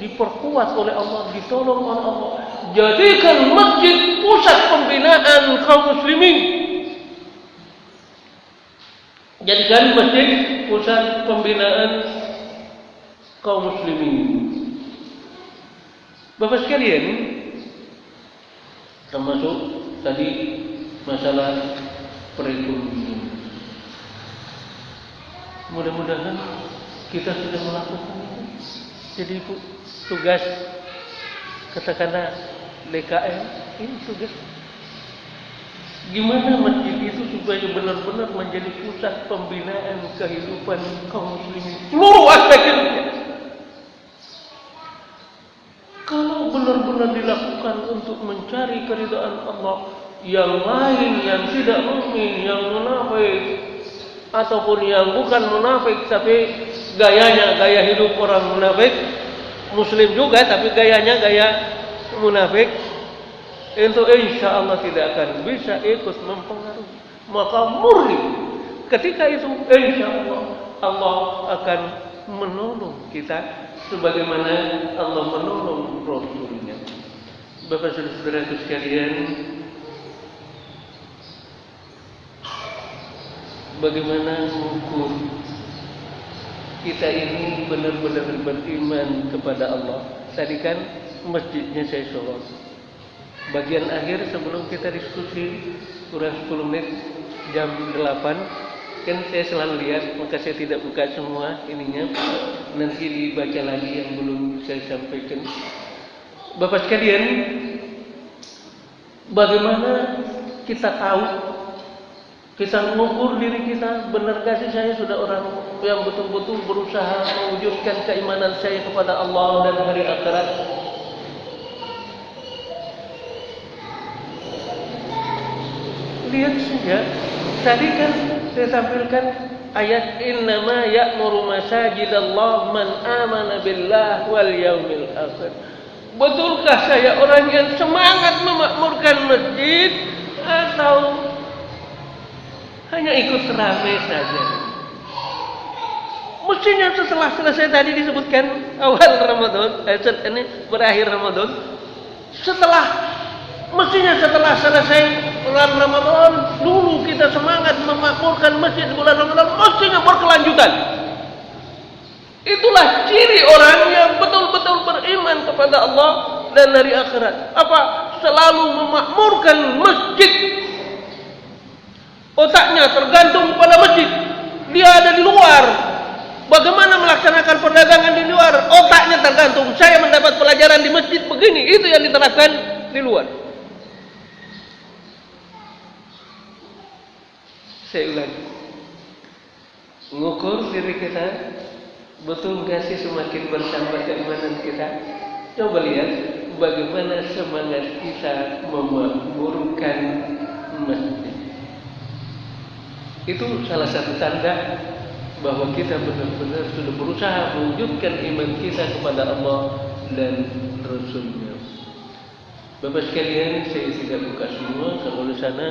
diperkuat oleh Allah, ditolong oleh Allah. Jadikan masjid pusat pembinaan kaum muslimin. Jadikan masjid pusat pembinaan kaum muslimin. Bapak sekalian, termasuk tadi masalah perekonomian. Mudah-mudahan kita sudah melakukan itu. Jadi tugas katakanlah DKM ini tugas. Gimana masjid itu supaya benar-benar menjadi pusat pembinaan kehidupan kaum muslimin seluruh aspek hidupnya. Kalau benar-benar dilakukan untuk mencari keridhaan Allah, yang lain yang tidak mukmin, yang munafik ataupun yang bukan munafik tapi gayanya gaya hidup orang munafik, muslim juga tapi gayanya gaya munafik, itu insya Allah tidak akan bisa ikut mempengaruhi. Maka murni ketika itu insya Allah akan menolong kita sebagaimana Allah menolong Rasulnya. Bapak saudara sekalian, bagaimana mengukur kita ini benar-benar beriman kepada Allah? Tadi kan masjidnya saya sholat. Bagian akhir sebelum kita diskusi kurang 10 menit jam 8 kan saya selalu lihat, maka saya tidak buka semua ininya, nanti dibaca lagi yang belum saya sampaikan. Bapak sekalian, bagaimana kita tahu, kita mengukur diri kita, benarkah sih saya sudah orang yang betul-betul berusaha mewujudkan keimanan saya kepada Allah dan hari akhirat? Lihat saja, tadi kan saya tampilkan ayat innama ya'muru masajidallah man amana billah wal yaumil akhir. Betulkah saya orang yang semangat memakmurkan masjid atau hanya ikut ramai saja? Mestinya setelah selesai tadi disebutkan awal Ramadan, ini berakhir Ramadan, mestinya setelah selesai bulan Ramadan dulu kita semangat memakmurkan masjid bulan Ramadan, mestinya berkelanjutan. Itulah ciri orang yang betul-betul beriman kepada Allah dan hari akhirat. Apa? Selalu memakmurkan masjid. Otaknya tergantung pada masjid. Dia ada di luar. Bagaimana melaksanakan perdagangan di luar? Otaknya tergantung. Saya mendapat pelajaran di masjid begini. Itu yang diterapkan di luar. Saya ulangi. Mengukur diri kita, betul nggak sih semakin bertambah keimanan kita? Coba lihat bagaimana semangat kita memakmurkan masjid. Itu salah satu tanda bahwa kita benar-benar sudah berusaha mewujudkan iman kita kepada Allah dan Rasulnya. Bapak sekalian, saya tidak buka semua, kalau di sana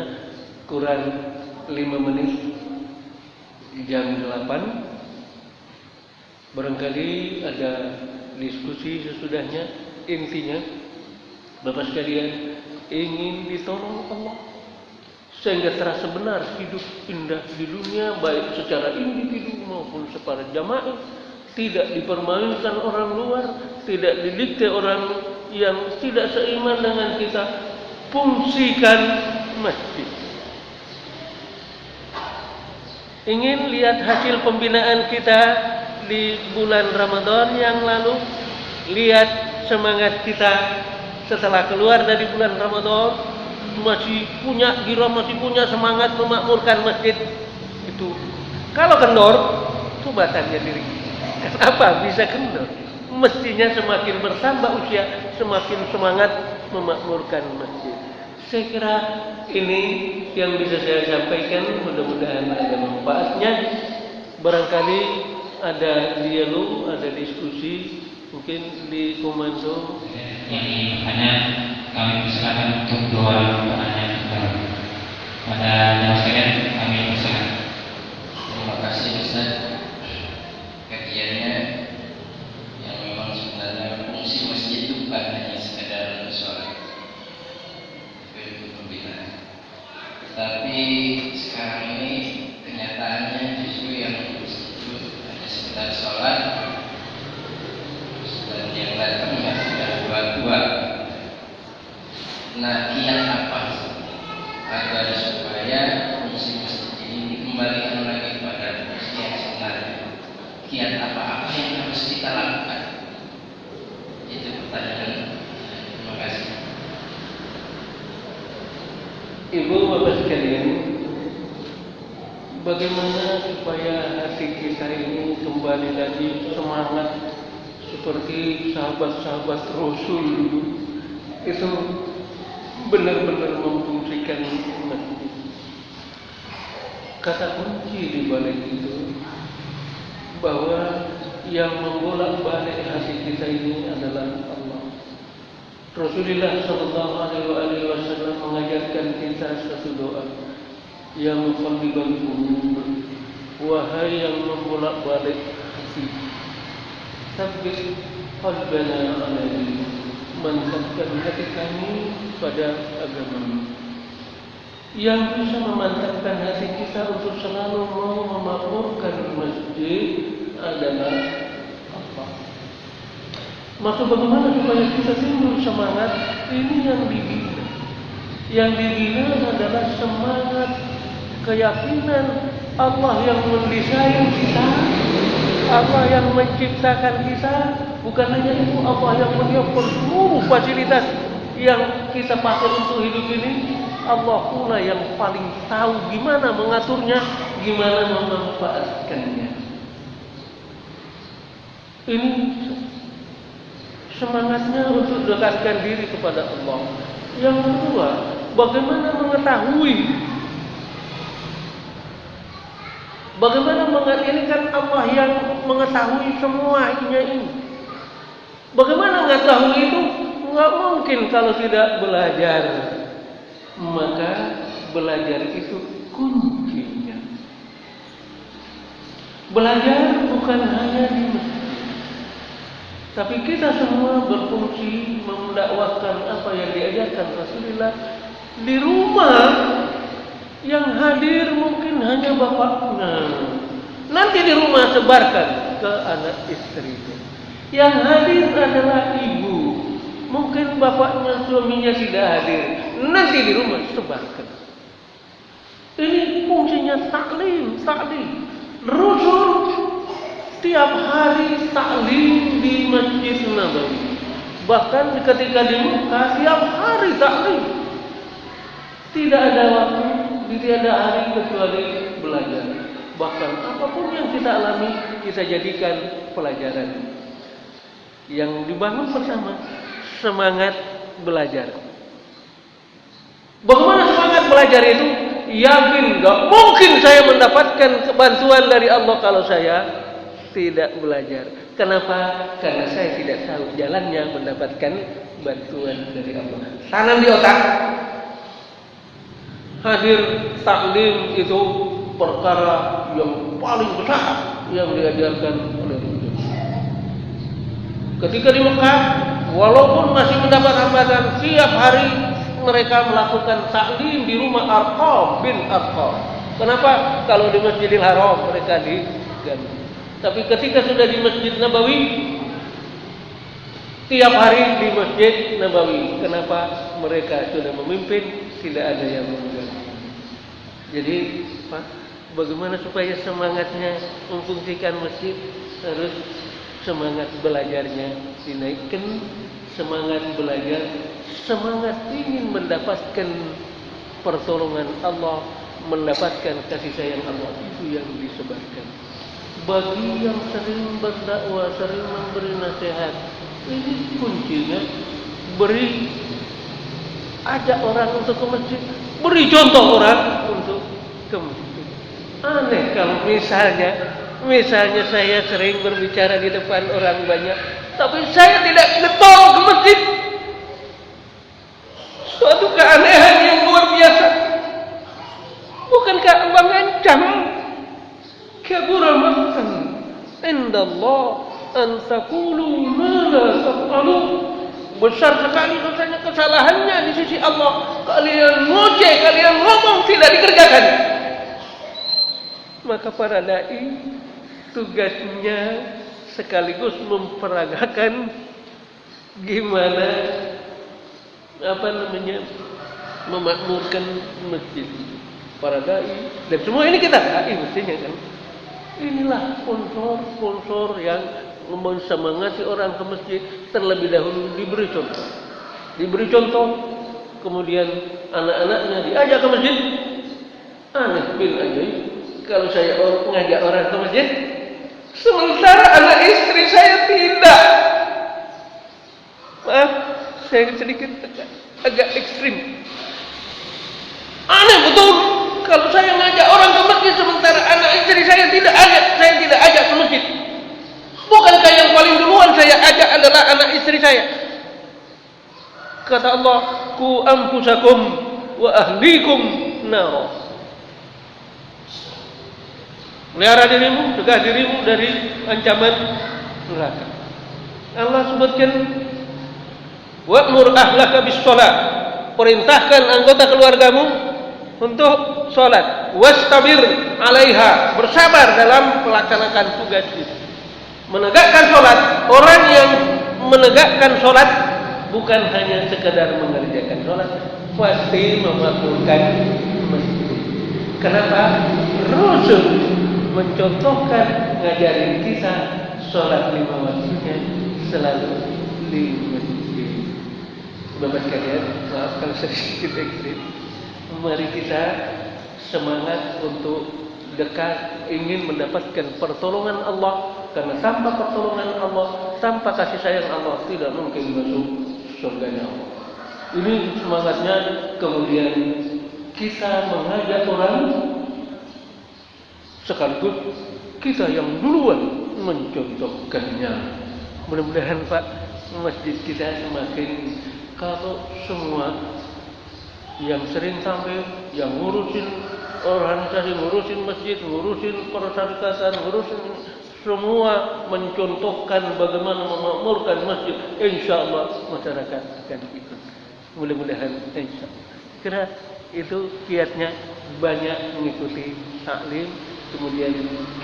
kurang 5 menit jam 8. Barangkali ada diskusi sesudahnya. Intinya, Bapak sekalian, ingin ditolong Allah sehingga terasa benar hidup indah di dunia, baik secara individu maupun secara jamaah, tidak dipermainkan orang luar, tidak didikte orang yang tidak seiman dengan kita. Fungsikan masjid. Ingin lihat hasil pembinaan kita di bulan Ramadan yang lalu, lihat semangat kita setelah keluar dari bulan Ramadan, masih punya gira, masih punya semangat memakmurkan masjid itu. Kalau kendor, coba tanya diri, kenapa bisa kendor? Mestinya semakin bertambah usia, semakin semangat memakmurkan masjid. Saya kira ini yang bisa saya sampaikan, mudah-mudahan ada manfaatnya. Barangkali ada dialog, ada diskusi, mungkin di komando. Yang hanya kami persilakan untuk doa penanya pada jamaah sekalian, kami persilakan. Terima kasih Ustaz. Kajiannya yang memang sebenarnya fungsi masjid itu bukan hanya sekedar sholat, pembinaan. Tapi sekarang ini kenyataannya justru yang itu hanya sekedar sholat, dan yang datangnya sudah dua-dua. Nah, kiat apa agar supaya fungsi masjid ini dikembalikan lagi pada fungsi yang sebenarnya? Kiat apa yang harus kita lakukan? Itu pertanyaan. Terima kasih. Ibu bapak sekalian, bagaimana supaya hati kita ini kembali lagi semangat seperti sahabat-sahabat Rasul dulu, itu benar-benar memfungsikan masjid. Kata kunci di balik itu bahwa yang membolak-balik hati kita ini adalah Allah. Rasulullah sallallahu alaihi wasallam mengajarkan kita satu doa, ya muqallibal qulub, wahai yang membolak-balik hati, tsabbit qalbana ala dinik, mantapkan hati kami pada agama. Yang bisa memantapkan hati kita untuk selalu mau memakmurkan masjid adalah apa? Maka bagaimana supaya kita timbul semangat? Ini yang dibina. Yang dibina adalah semangat keyakinan Allah yang mendesain kita, Allah yang menciptakan kita. Bukan hanya itu, Allah yang menyiapkan seluruh fasilitas yang kita pakai untuk hidup ini. Allah pula yang paling tahu gimana mengaturnya, gimana memanfaatkannya. Ini semangatnya untuk dekatkan diri kepada Allah. Yang kedua, bagaimana mengetahui? Bagaimana ini kan Allah yang mengetahui semuanya ini. Bagaimana mengetahui itu? Enggak mungkin kalau tidak belajar. Maka belajar itu kuncinya. Belajar bukan hanya di masjid, tapi kita semua berfungsi mendakwahkan apa yang diajarkan Rasulullah di rumah. Yang hadir mungkin hanya bapaknya, nanti di rumah sebarkan ke anak istrinya. Yang hadir adalah ibu, mungkin bapaknya, suaminya tidak hadir, nanti di rumah sebarkan. Ini fungsinya taklim. Rasul tiap hari taklim di Masjid Nabawi. Bahkan ketika di Mekah tiap hari taklim. Tidak ada waktu, tidak ada hari kecuali belajar. Bahkan apapun yang kita alami, kita jadikan pelajaran. Yang dibangun bersama semangat belajar. Bagaimana semangat belajar itu? Yakin gak mungkin saya mendapatkan kebantuan dari Allah kalau saya tidak belajar. Kenapa? Karena saya tidak tahu jalannya mendapatkan bantuan dari Allah. Tanam di otak. Hadir taklim itu perkara yang paling besar yang diajarkan oleh Rasul. Ketika di Mekah, walaupun masih mendapat hambatan, tiap hari mereka melakukan taklim di rumah Arqam bin Arqam. Kenapa? Kalau di Masjidil Haram mereka diganti. Tapi ketika sudah di Masjid Nabawi, tiap hari di Masjid Nabawi. Kenapa? Mereka sudah memimpin, tidak ada yang mengganti. Jadi, Pak, bagaimana supaya semangatnya memfungsikan masjid? Harus semangat belajarnya dinaikkan, semangat belajar, semangat ingin mendapatkan pertolongan Allah, mendapatkan kasih sayang Allah, itu yang disebarkan. Bagi yang sering berdakwah, sering memberi nasihat, ini kuncinya ajak orang untuk ke masjid, beri contoh orang untuk ke masjid. Aneh kalau misalnya saya sering berbicara di depan orang banyak, tapi saya tidak getol ke masjid. Suatu keanehan yang luar biasa. Bukankah Allah mengancam? Kabura maqtan indallah an taqulu ma la taf'alun. Besar sekali dosanya, kesalahannya di sisi Allah. Kalian ngoceh, kalian ngomong tidak dikerjakan. Maka para dai tugasnya sekaligus memperagakan gimana memakmurkan masjid. Para dai dan semua ini kita dai mestinya kan. Inilah sponsor yang mensemangati orang ke masjid. Terlebih dahulu diberi contoh, kemudian anak-anaknya diajak ke masjid. Aneh bin ajaib, kalau saya ngajak orang ke masjid, sementara anak istri saya tidak. Maaf, saya sedikit agak ekstrim. Aneh betul kalau saya ngajak orang ke masjid sementara anak istri saya tidak ajak ke masjid. Bukankah yang paling duluan saya ajak adalah anak istri saya? Kata Allah, ku anfusakum wa ahlikum nar. Pelihara dirimu, cegah dirimu dari ancaman neraka. Allah sebutkan, wa'mur ahlaka bis shalah. Perintahkan anggota keluargamu untuk salat. Wastabir 'alaiha. Bersabar dalam melaksanakan tugas itu. Menegakkan salat, orang yang menegakkan salat bukan hanya sekedar mengerjakan salat, pasti memakmurkan masjid. Kenapa? Rasul mencontohkan, ngajarin kita sholat 5 waktunya selalu di masjid. Bapak sekalian, maaf kalau sedikit ekstrim. Mari kita semangat untuk dekat, ingin mendapatkan pertolongan Allah. Karena tanpa pertolongan Allah, tanpa kasih sayang Allah, tidak mungkin masuk surganya Allah. Ini semangatnya. Kemudian kita mengajak orang, sekaligus kita yang duluan mencontohkannya. Mudah-mudahan Pak, masjid kita semakin, kalau semua yang sering tampil, yang ngurusin organisasi, ngurusin masjid, ngurusin persyarikatan, ngurusin semua, mencontohkan bagaimana memakmurkan masjid, insya Allah masyarakat akan ikut. Mudah-mudahan insya Allah. Kira itu kiatnya, banyak mengikuti taklim. Kemudian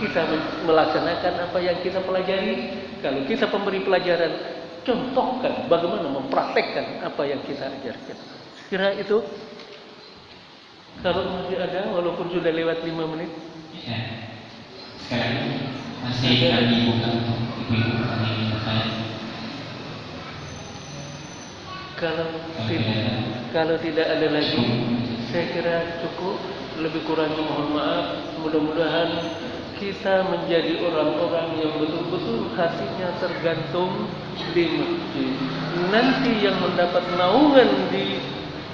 kita melaksanakan apa yang kita pelajari. Kalau kita pemberi pelajaran, contohkan bagaimana mempraktekkan apa yang kita ajarkan. Kira itu. Kalau masih ada, walaupun sudah lewat 5 menit. Ya. Sekarang masih kami buka untuk ibu-ibu kami bertanya. Kalau tidak ada lagi, saya kira cukup. Lebih kurangnya mohon maaf. Mudah-mudahan kita menjadi orang-orang yang betul-betul hatinya tergantung di masjid. Nanti yang mendapat naungan di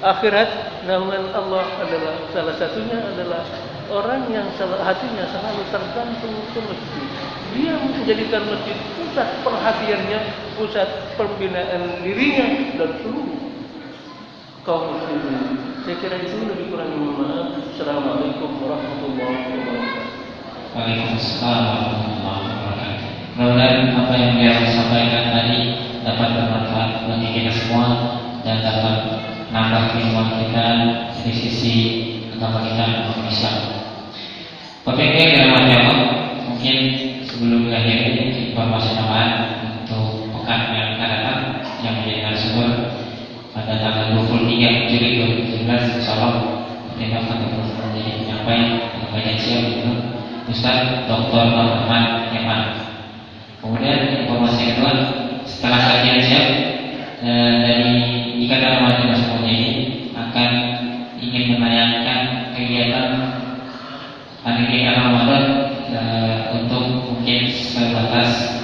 akhirat, naungan Allah adalah salah satunya adalah orang yang hatinya selalu tergantung ke masjid. Dia menjadikan masjid pusat perhatiannya, pusat pembinaan dirinya dan seluruh kaum muslimin. Saya kira itu, lebih kurang mohon maaf. Assalamualaikum warahmatullahi wabarakatuh. Waalaikumsalam warahmatullahi wabarakatuh. Mudah-mudahan apa yang beliau sampaikan tadi dapat bermanfaat bagi kita semua dan dapat menambah keilmuan kita dari sisi agama kita umat Islam. Bapak Ibu yang dirahmati Allah, mungkin sebelum mengakhiri informasi tambahan untuk pekan yang akan datang yang menjadi narasumber pada tanggal 23 Juli 2017, insyaallah kita akan menjadi penyampai yang banyak siap itu Ustaz Dr. Muhammad Yaman. Kemudian informasi kedua, setelah kajian siap dari Ikatan Remaja Masmur ini akan ingin menayangkan kegiatan Ikatan Ramadan untuk mungkin sebatas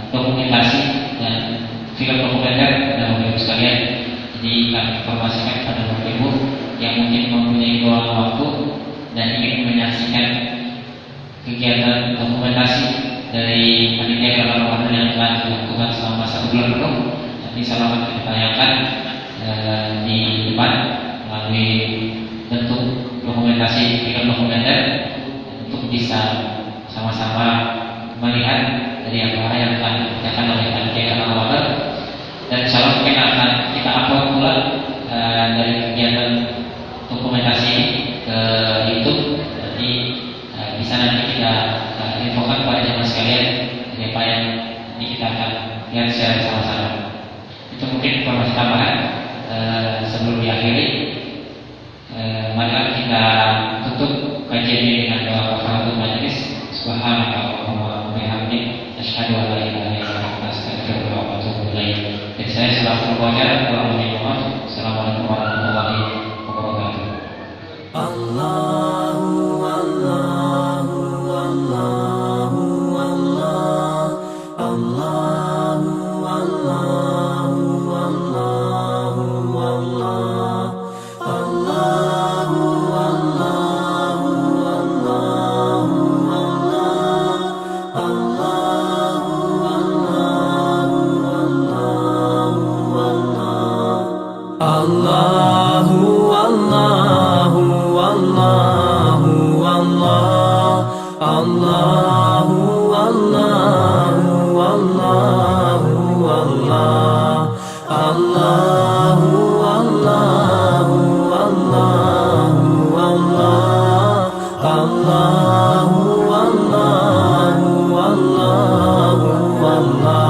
dokumentasi dan film dokumenter dan Bapak Ibu sekalian. Jadi kami informasikan kepada Bapak Ibu yang mungkin mempunyai luang waktu dan ingin menyaksikan kegiatan dokumentasi dari panitia Ikatan Ramadan yang telah dilakukan selama 1 bulan penuh. Nanti selamat akan ditayangkan di depan melalui bentuk dokumentasi film dokumenter untuk bisa sama-sama melihat dari apa yang telah dikerjakan oleh panitia Ikatan Ramadan. Dan insyaallah mungkin akan kita upload pula dari kegiatan dokumentasi ini ke YouTube. Jadi bisa nanti kita infokan kepada jemaah sekalian dari apa yang ini kita akan lihat secara sama-sama. Itu mungkin informasi tambahan sebelum diakhiri. Mari kita tutup kajian ini dengan doa kafaratul majelis. Subhanakallahumma wa bihamdika asyhadu an la ilaha illa anta astaghfiruka wa atubu ilaik. Jadi saya selaku pengajar telah meminta maaf. Assalamualaikum warahmatullahi wabarakatuh. Allahu Allahu Allahu Allah Allahu Allahu Allahu Allah Allahu Allahu Allahu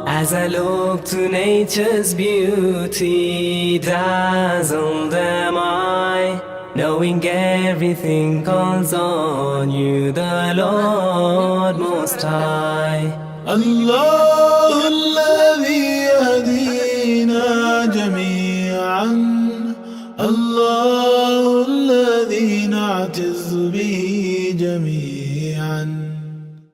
As I look to nature's beauty, dazzled am I, knowing everything calls on you, the Lord Most High. الله الذي يهدينا جميعا، الله الذي نعتز به جميعا.